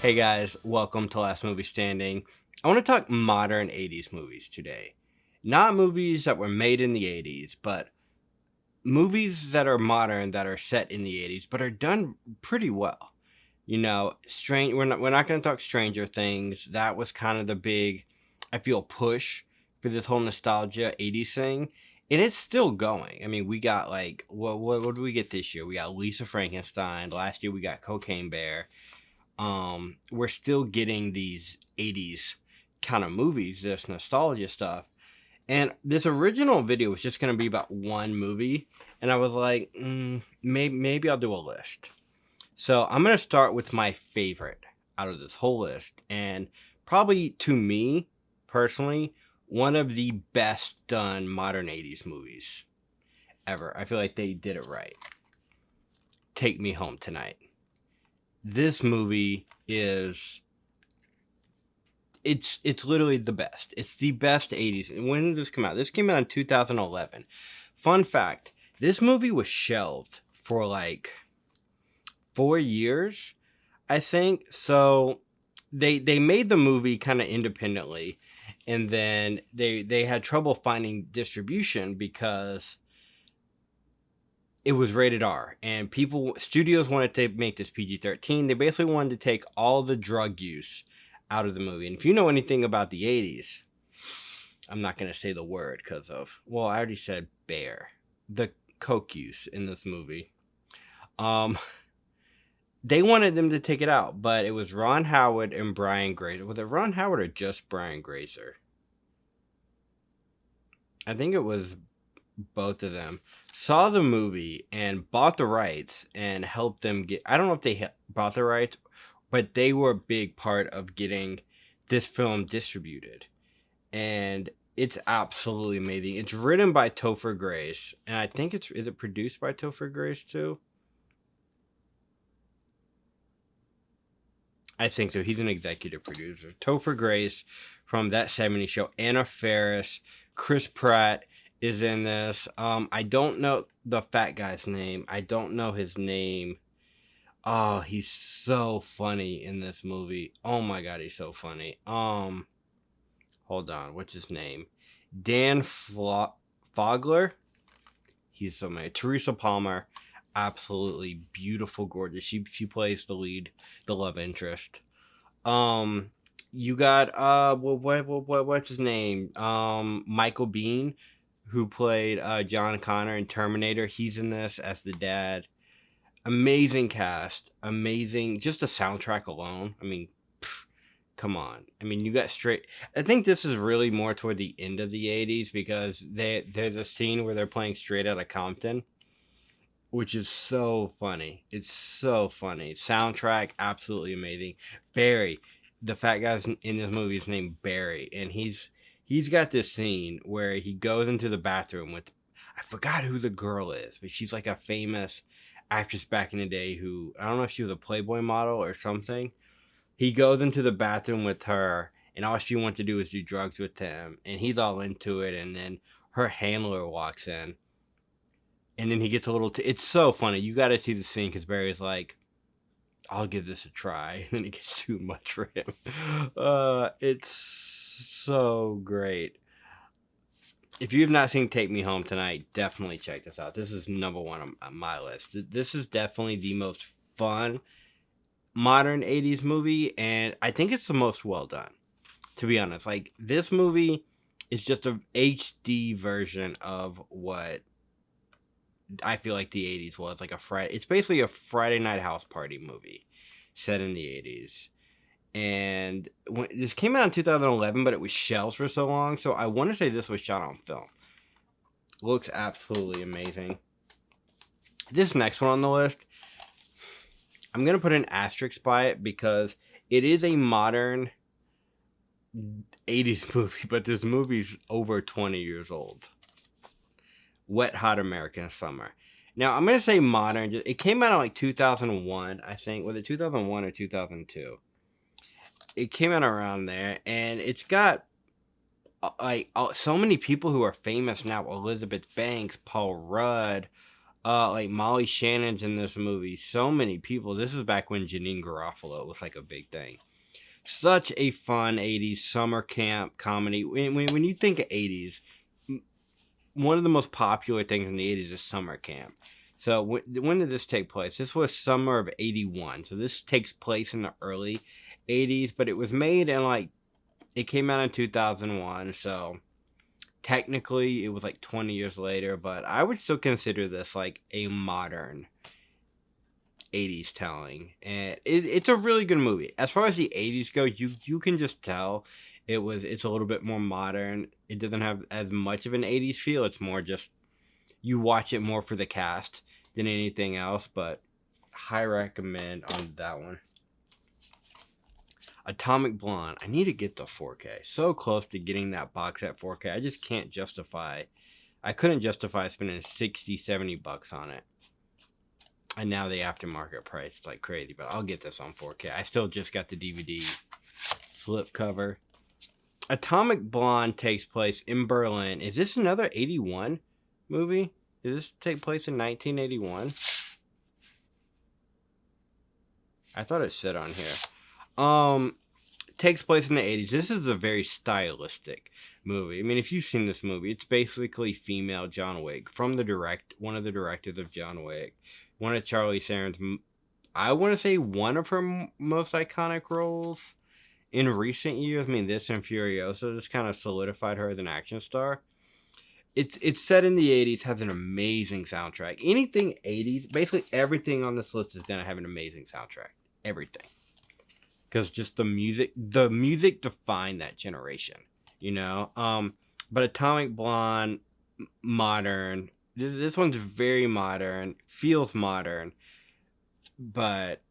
Hey guys, welcome to Last Movie Standing. I want to talk modern 80s movies today. Not movies that were made in the 80s, but movies that are modern that are set in the 80s but are done pretty well. Strange we're not going to talk Stranger Things. That was kind of the big I feel push for this whole nostalgia 80s thing. And it's still going. I mean, we got like what did we get this year? We got Lisa Frankenstein. Last year we got Cocaine Bear. We're still getting these 80s kind of movies, this nostalgia stuff. And this original video was just going to be about one movie. And I was like, maybe I'll do a list. So I'm going to start with my favorite out of this whole list. And probably to me, personally, one of the best done modern 80s movies ever. I feel like they did it right. Take Me Home Tonight. This movie is it's literally the best. It's the best 80s. When did this come out? This came out in 2011. Fun fact, this movie was shelved for like 4 years, I think. So they made the movie kind of independently, and then they had trouble finding distribution because it was rated R, and studios wanted to make this PG-13. They basically wanted to take all the drug use out of the movie. And if you know anything about the 80s, I'm not going to say the word well, I already said bear. The coke use in this movie. They wanted them to take it out, but it was Ron Howard and Brian Grazer. Was it Ron Howard or just Brian Grazer? I think it was both of them. Saw the movie and bought the rights and helped them get. I don't know if they bought the rights, but they were a big part of getting this film distributed. And it's absolutely amazing. It's written by Topher Grace, and I think is it produced by Topher Grace too? I think so. He's an executive producer. Topher Grace from That 70s Show, Anna Faris, Chris Pratt is in this. I don't know the fat guy's name. I don't know his name. Oh, he's so funny in this movie. Oh my god, he's so funny. Hold on, what's his name? Dan Fogler. He's so many. Teresa Palmer, absolutely beautiful, gorgeous. She plays the lead, the love interest. You got what's his name? Michael Biehn, who played John Connor in Terminator. He's in this as the dad. Amazing cast, amazing. Just the soundtrack alone. I mean, come on. I mean, you got straight. I think this is really more toward the end of the '80s because there's a scene where they're playing Straight Outta Compton, which is so funny. It's so funny. Soundtrack absolutely amazing. Barry, the fat guy's in this movie is named Barry, and he's got this scene where he goes into the bathroom with, I forgot who the girl is, but she's like a famous actress back in the day who, I don't know if she was a Playboy model or something. He goes into the bathroom with her, and all she wants to do is do drugs with him, and he's all into it. And then her handler walks in, and then he gets a little. It's so funny. You got to see the scene because Barry's like, "I'll give this a try," and then it gets too much for him. It's so great. If you have not seen Take Me Home Tonight, definitely check this out. This is number one on my list. This is definitely the most fun modern 80s movie, and I think it's the most well done, to be honest. Like, this movie is just a HD version of what I feel like the 80s was. Like it's basically a Friday night house party movie set in the 80s. And this came out in 2011, but it was shelved for so long, so I want to say this was shot on film. Looks absolutely amazing. This next one on the list, I'm going to put an asterisk by it because it is a modern 80s movie, but this movie's over 20 years old. Wet Hot American Summer. Now, I'm going to say modern. It came out in like 2001, I think. Was it 2001 or 2002? It came out around there, and it's got so many people who are famous now. Elizabeth Banks, Paul Rudd, Like Molly Shannon's in this movie. So many people. This is back when Janine Garofalo was like a big thing. Such a fun 80s summer camp comedy. When you think of 80s, one of the most popular things in the 80s is summer camp. So when did this take place? This was summer of 81. So this takes place in the early 80s, but it was made in like, it came out in 2001. So technically it was like 20 years later, but I would still consider this like a modern 80s telling, and it's a really good movie. As far as the 80s go, you can just tell it's a little bit more modern. It doesn't have as much of an 80s feel. It's more just, you watch it more for the cast than anything else, but high recommend on that one. Atomic Blonde. I need to get the 4K. So close to getting that box at 4K. I just can't justify. I couldn't justify spending 60, 70 bucks on it. And now the aftermarket price is like crazy, but I'll get this on 4K. I still just got the DVD slip cover. Atomic Blonde takes place in Berlin. Is this another 81 movie? Does this take place in 1981? I thought it said on here. Takes place in the 80s. This is a very stylistic movie. I mean, if you've seen this movie, it's basically female John Wick from one of the directors of John Wick. One of Charlize Theron's, I want to say one of her most iconic roles in recent years. I mean, this and Furiosa just kind of solidified her as an action star. It's set in the 80s, has an amazing soundtrack. Anything 80s, basically everything on this list is going to have an amazing soundtrack. Everything. Because just the music defined that generation, you know? But Atomic Blonde, modern. This one's very modern, feels modern, but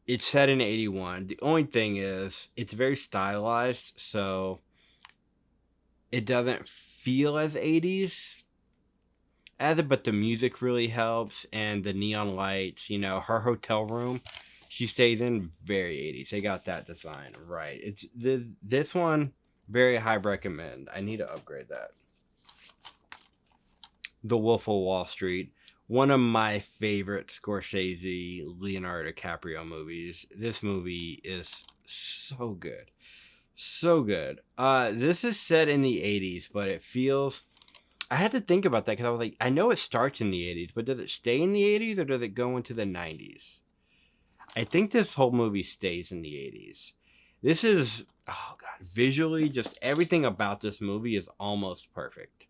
it's set in 81. The only thing is, it's very stylized, so it doesn't feel as 80s as it, but the music really helps, and the neon lights, you know, her hotel room she stays in, very 80s. They got that design right. It's this one, very high recommend. I need to upgrade that. The Wolf of Wall Street, one of my favorite Scorsese, Leonardo DiCaprio movies. This movie is so good. So good. This is set in the 80s, but it feels... I had to think about that because I was like, I know it starts in the 80s, but does it stay in the 80s or does it go into the 90s? I think this whole movie stays in the 80s. This is... Oh, God. Visually, just everything about this movie is almost perfect.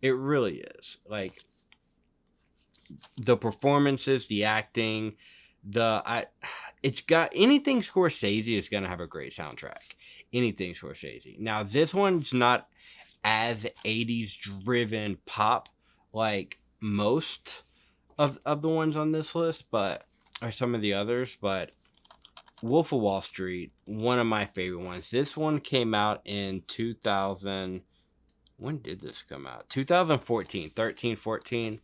It really is. Like, the performances, the acting, it's got anything Scorsese is gonna have a great soundtrack. Anything Scorsese. Now, this one's not as 80s driven pop like most of the ones on this list, but or some of the others, but Wolf of Wall Street, one of my favorite ones. This one came out in 2000. When did this come out? 2014, 13, 14.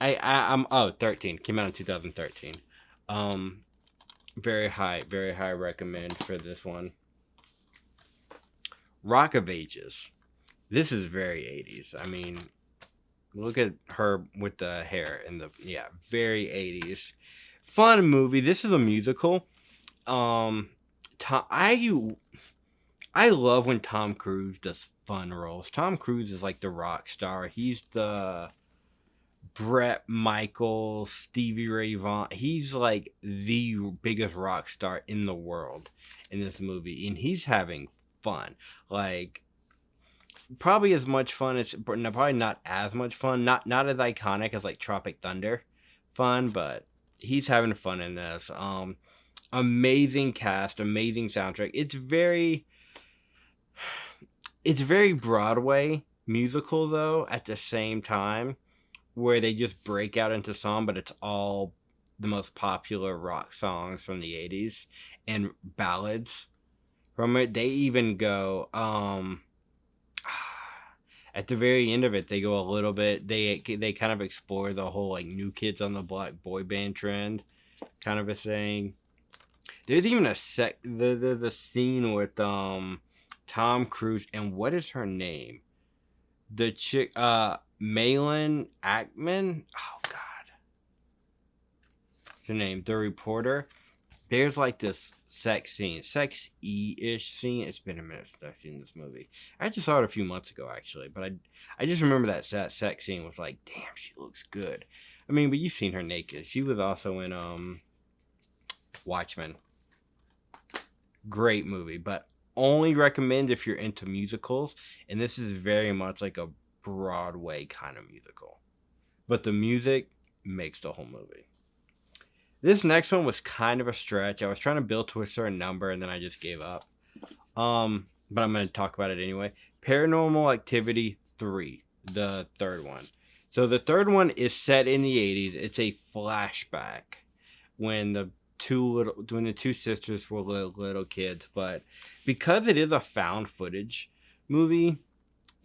I'm 13. Came out in 2013. Very high recommend for this one. Rock of Ages. This is very 80s. I mean, look at her with the hair and very 80s. Fun movie. This is a musical. I love when Tom Cruise does fun roles. Tom Cruise is like the rock star. He's the Bret Michaels, Stevie Ray Vaughan. He's like the biggest rock star in the world in this movie, and he's having fun. Like, probably as much fun as, probably not as much fun. Not as iconic as like Tropic Thunder fun, but he's having fun in this. Amazing cast, amazing soundtrack. It's very Broadway musical though at the same time, where they just break out into song, but it's all the most popular rock songs from the 80s and ballads from it. They even go at the very end of it, they go a little bit, they kind of explore the whole like New Kids on the Block boy band trend kind of a thing. There's even there's a scene with Tom Cruise and what is her name? The chick Malin Ackman. Oh God, what's her name? The reporter. There's like this sex scene, sex-y-ish scene. It's been a minute since I've seen this movie. I just saw it a few months ago, actually, but I just remember that sex scene was like, damn, she looks good. I mean, but you've seen her naked. She was also in Watchmen. Great movie, but only recommend if you're into musicals, and this is very much like a Broadway kind of musical. But the music makes the whole movie. This next one was kind of a stretch. I was trying to build to a certain number and then I just gave up. But I'm going to talk about it anyway. Paranormal Activity 3, the third one. So the third one is set in the 80s. It's a flashback when the two sisters were little kids, but because it is a found footage movie,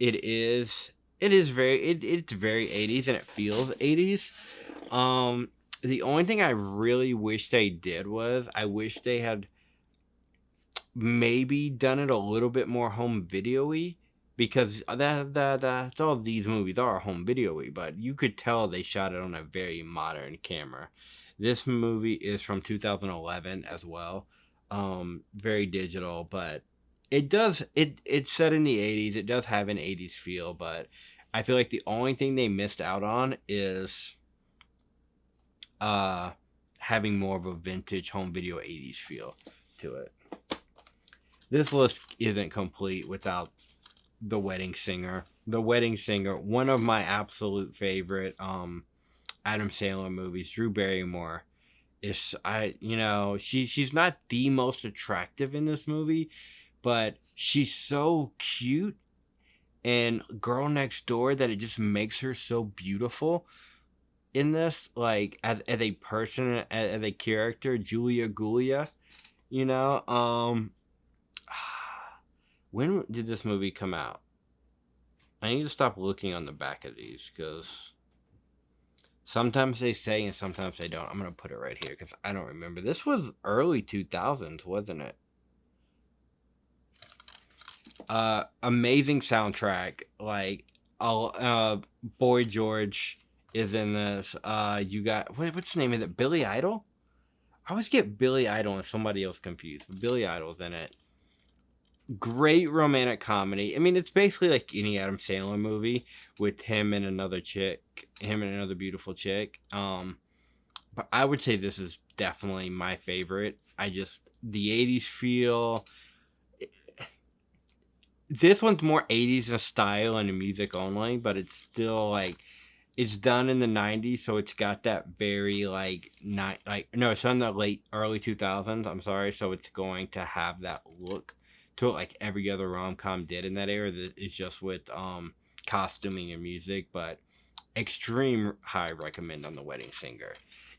it's very 80s and it feels 80s. The only thing I really wish they did was I wish they had maybe done it a little bit more home video-y, because that's all these movies are home video-y, but you could tell they shot it on a very modern camera. This movie is from 2011 as well. Very digital, but it's set in the 80s. It does have an 80s feel, but I feel like the only thing they missed out on is having more of a vintage home video 80s feel to it. This list isn't complete without The Wedding Singer. The Wedding Singer, one of my absolute favorite Adam Sandler movies. Drew Barrymore is she's not the most attractive in this movie, but she's so cute and girl next door that it just makes her so beautiful in this, like as a person, as a character. Julia Gulia, when did this movie come out? I need to stop looking on the back of these because sometimes they say and sometimes they don't. I'm gonna put it right here because I don't remember. This was early 2000s, wasn't it? Amazing soundtrack. Like, Boy George is in this. You got what's the name of it? Billy Idol. I always get Billy Idol and somebody else confused. But Billy Idol's in it. Great romantic comedy. I mean, it's basically like any Adam Sandler movie with him and another beautiful chick. But I would say this is definitely my favorite. The 80s feel. This one's more 80s in style and in music only, but it's still like it's done in the 90s, so it's got that very it's on the early 2000s. I'm sorry, so it's going to have that look to it like every other rom-com did in that era. That is just with costuming and music, but extreme high recommend on The Wedding Singer.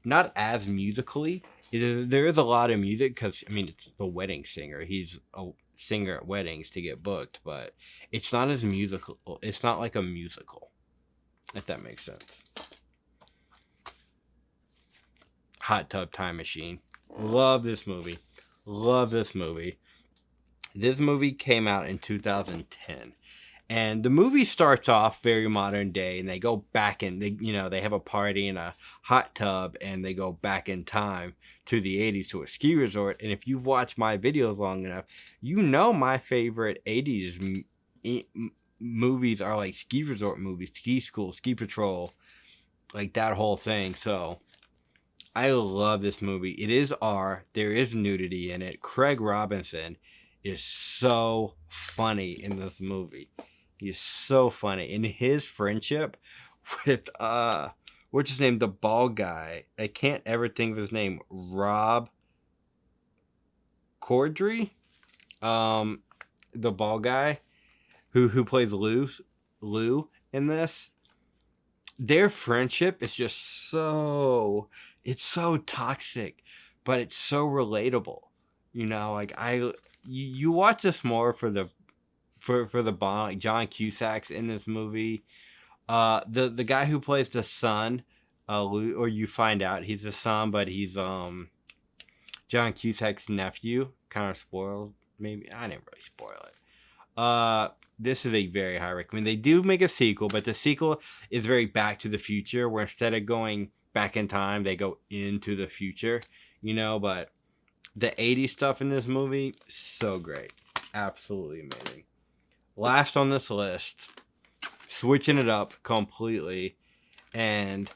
Not as musically. There is a lot of music because it's The Wedding Singer. He's a singer at weddings to get booked, but it's not as musical. It's not like a musical, if that makes sense. Hot Tub Time Machine. Love this movie. This movie came out in 2010. And the movie starts off very modern day, and they go back and they have a party in a hot tub, and they go back in time to the 80s to a ski resort. And if you've watched my videos long enough, my favorite 80s movies are like ski resort movies, Ski School, Ski Patrol, like that whole thing. So I love this movie. It is R. There is nudity in it. Craig Robinson is so funny in this movie. He's so funny. And his friendship with what's his name? The bald guy. I can't ever think of his name. Rob Corddry? The bald guy who plays Lou in this. Their friendship is just so toxic, but it's so relatable. You watch this more for the bond. Like John Cusack's in this movie. The guy who plays the son, or you find out he's the son, but he's John Cusack's nephew. Kind of spoiled, maybe. I didn't really spoil it. this is a very high recommend. They do make a sequel, but the sequel is very Back to the Future, where instead of going back in time, they go into the future, but the 80s stuff in this movie, so great. Absolutely amazing. Last on this list, switching it up completely, and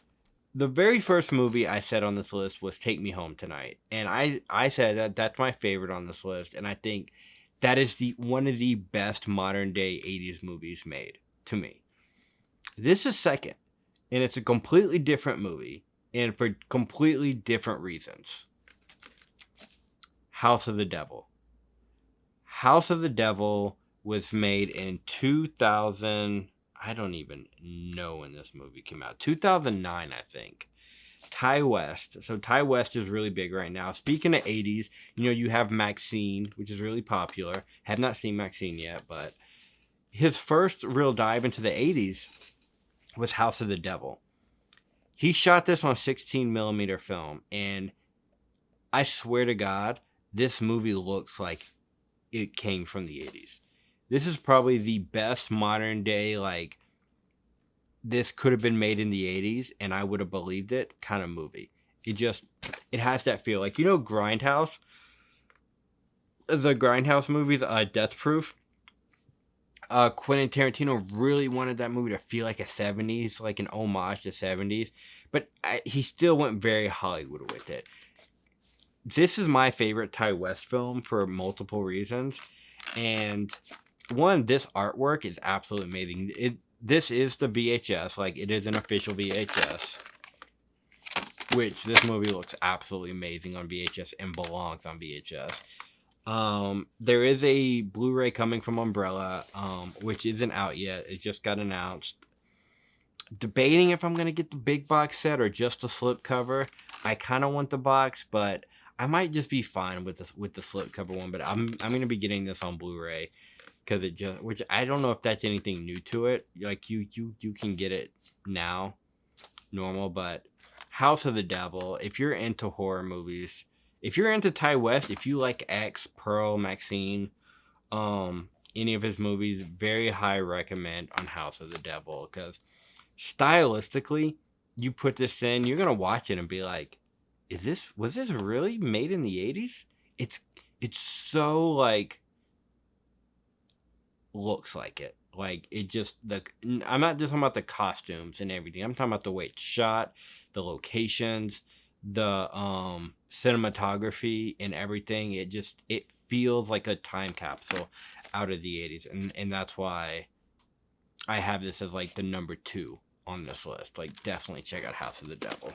the very first movie I said on this list was Take Me Home Tonight. And I said that that's my favorite on this list, and I think that is one of the best modern day 80s movies made, to me. This is second, and it's a completely different movie, and for completely different reasons. House of the Devil. House of the Devil was made in 2000. I don't even know when this movie came out. 2009, I think. Ty West. So Ty West is really big right now. Speaking of 80s, you have Maxine, which is really popular. Have not seen Maxine yet, but his first real dive into the 80s was House of the Devil. He shot this on 16 millimeter film, and I swear to God, this movie looks like it came from the 80s. This is probably the best modern day, like, this could have been made in the 80s and I would have believed it kind of movie. It has that feel. Like, Grindhouse? The Grindhouse movies, Death Proof. Quentin Tarantino really wanted that movie to feel like a 70s, like an homage to 70s. But he still went very Hollywood with it. This is my favorite Ty West film for multiple reasons. And one, this artwork is absolutely amazing. This is the VHS, like it is an official VHS, which this movie looks absolutely amazing on VHS and belongs on VHS. There is a Blu-ray coming from Umbrella, which isn't out yet. It just got announced. Debating if I'm gonna get the big box set or just the slipcover. I kind of want the box, but I might just be fine with the slipcover one. But I'm gonna be getting this on Blu-ray. Because which I don't know if that's anything new to it. Like, you can get it now, normal, but House of the Devil, if you're into horror movies, if you're into Ty West, if you like X, Pearl, Maxine, any of his movies, very high recommend on House of the Devil. Because stylistically, you put this in, you're going to watch it and be like, was this really made in the 80s? It's so, like, looks like it. Like, I'm not just talking about the costumes and everything. I'm talking about the way it's shot, the locations, the cinematography and everything. It feels like a time capsule out of the 80s. And that's why I have this as like the number 2 on this list. Like, definitely check out House of the Devil.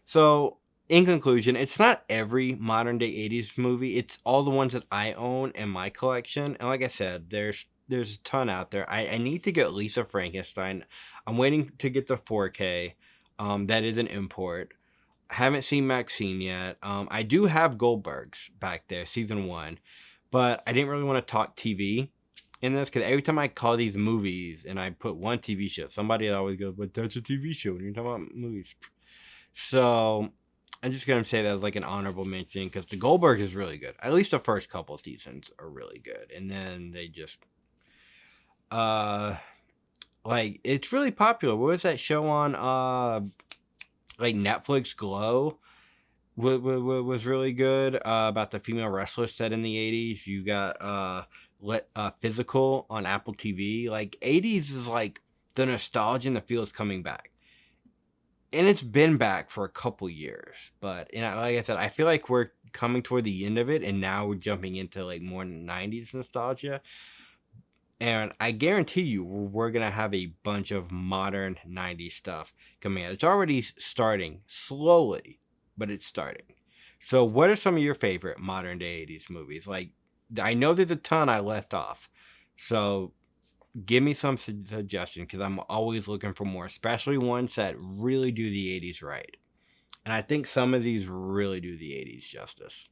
So, in conclusion, it's not every modern day 80s movie. It's all the ones that I own in my collection. And like I said, there's a ton out there. I need to get Lisa Frankenstein. I'm waiting to get the 4K. That is an import. I haven't seen Maxine yet. I do have Goldberg's back there, season 1. But I didn't really want to talk TV in this, because every time I call these movies and I put one TV show, somebody always goes, but that's a TV show and you're talking about movies. So I'm just going to say that as like an honorable mention, because the Goldberg is really good. At least the first couple seasons are really good. And then they just, like, it's really popular. What was that show on, like, Netflix, Glow? Was really good, about the female wrestler set in the 80s. You got, Physical on Apple TV. Like, 80s is like the nostalgia and the feel is coming back. And it's been back for a couple years. But, like I said, I feel like we're coming toward the end of it, and now we're jumping into like more 90s nostalgia. And I guarantee you, we're going to have a bunch of modern 90s stuff coming out. It's already starting slowly, but it's starting. So what are some of your favorite modern day 80s movies? Like, I know there's a ton I left off. So give me some suggestions, because I'm always looking for more, especially ones that really do the 80s right. And I think some of these really do the 80s justice.